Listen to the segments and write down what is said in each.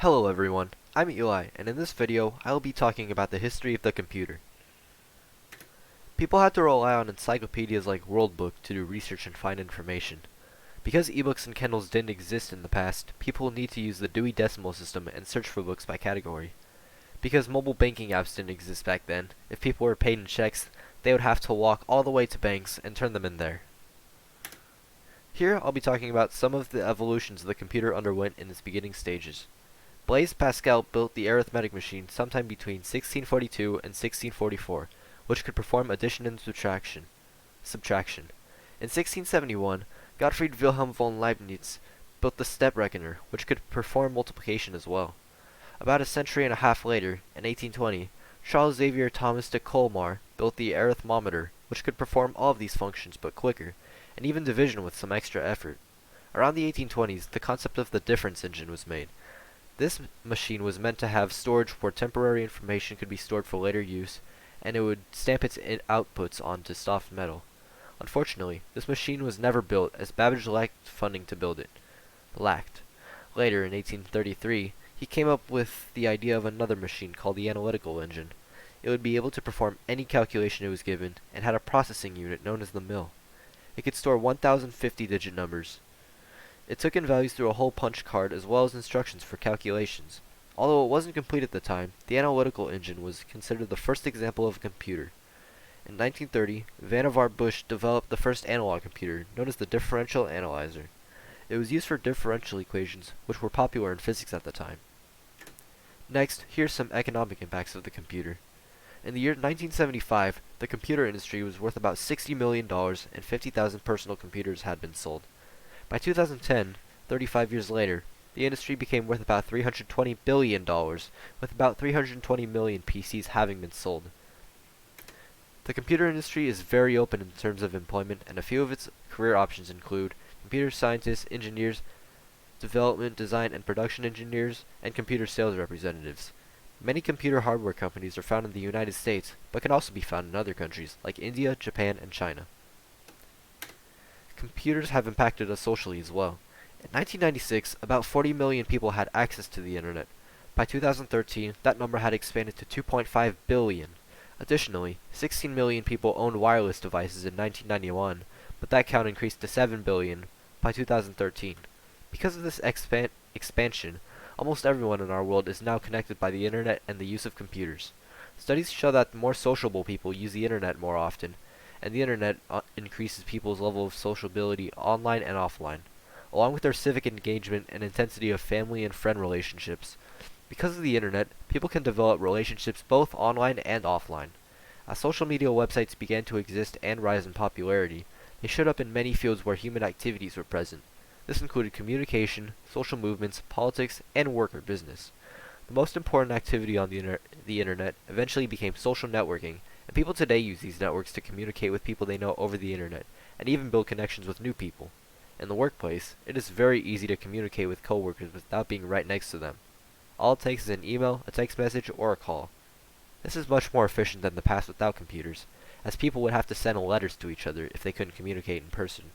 Hello everyone, I'm Eli, and in this video, I will be talking about the history of the computer. People had to rely on encyclopedias like WorldBook to do research and find information. Because ebooks and Kindles didn't exist in the past, people need to use the Dewey Decimal System and search for books by category. Because mobile banking apps didn't exist back then, if people were paid in checks, they would have to walk all the way to banks and turn them in there. Here, I'll be talking about some of the evolutions the computer underwent in its beginning stages. Blaise Pascal built the arithmetic machine sometime between 1642 and 1644, which could perform addition and subtraction. In 1671, Gottfried Wilhelm von Leibniz built the step reckoner, which could perform multiplication as well. About a century and a half later, in 1820, Charles Xavier Thomas de Colmar built the arithmometer, which could perform all of these functions but quicker, and even division with some extra effort. Around the 1820s, the concept of the difference engine was made. This machine was meant to have storage where temporary information could be stored for later use, and it would stamp its outputs onto soft metal. Unfortunately, this machine was never built as Babbage lacked funding to build it. Later, in 1833, he came up with the idea of another machine called the analytical engine. It would be able to perform any calculation it was given, and had a processing unit known as the mill. It could store 1,050-digit numbers. It took in values through a hole punch card as well as instructions for calculations. Although it wasn't complete at the time, the analytical engine was considered the first example of a computer. In 1930, Vannevar Bush developed the first analog computer, known as the differential analyzer. It was used for differential equations, which were popular in physics at the time. Next, here's some economic impacts of the computer. In the year 1975, the computer industry was worth about $60 million and 50,000 personal computers had been sold. By 2010, 35 years later, the industry became worth about $320 billion, with about 320 million PCs having been sold. The computer industry is very open in terms of employment, and a few of its career options include computer scientists, engineers, development, design, and production engineers, and computer sales representatives. Many computer hardware companies are found in the United States, but can also be found in other countries like India, Japan, and China. Computers have impacted us socially as well. In 1996, about 40 million people had access to the internet. By 2013, that number had expanded to 2.5 billion. Additionally, 16 million people owned wireless devices in 1991, but that count increased to 7 billion by 2013. Because of this expansion, almost everyone in our world is now connected by the internet and the use of computers. Studies show that more sociable people use the internet more often, and the internet increases people's level of sociability online and offline, along with their civic engagement and intensity of family and friend relationships. Because of the internet, people can develop relationships both online and offline. As social media websites began to exist and rise in popularity, they showed up in many fields where human activities were present. This included communication, social movements, politics, and work or business. The most important activity on the internet eventually became social networking, and people today use these networks to communicate with people they know over the internet, and even build connections with new people. In the workplace, it is very easy to communicate with coworkers without being right next to them. All it takes is an email, a text message, or a call. This is much more efficient than the past without computers, as people would have to send letters to each other if they couldn't communicate in person.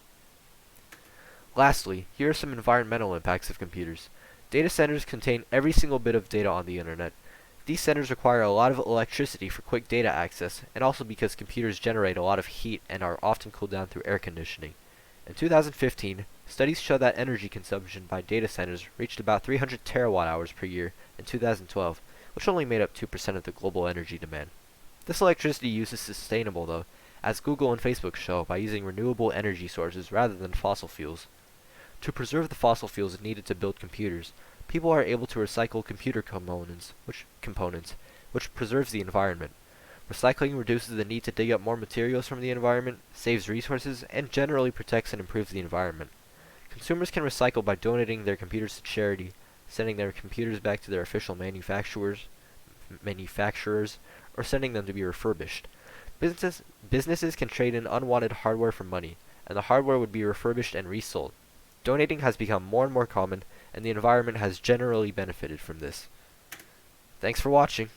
Lastly, here are some environmental impacts of computers. Data centers contain every single bit of data on the internet. These centers require a lot of electricity for quick data access, and also because computers generate a lot of heat and are often cooled down through air conditioning. In 2015, studies show that energy consumption by data centers reached about 300 terawatt-hours per year in 2012, which only made up 2% of the global energy demand. This electricity use is sustainable though, as Google and Facebook show by using renewable energy sources rather than fossil fuels. To preserve the fossil fuels needed to build computers, people are able to recycle computer components, which preserves the environment. Recycling reduces the need to dig up more materials from the environment, saves resources, and generally protects and improves the environment. Consumers can recycle by donating their computers to charity, sending their computers back to their official manufacturers, or sending them to be refurbished. Businesses can trade in unwanted hardware for money, and the hardware would be refurbished and resold. Donating has become more and more common, and the environment has generally benefited from this. Thanks for watching.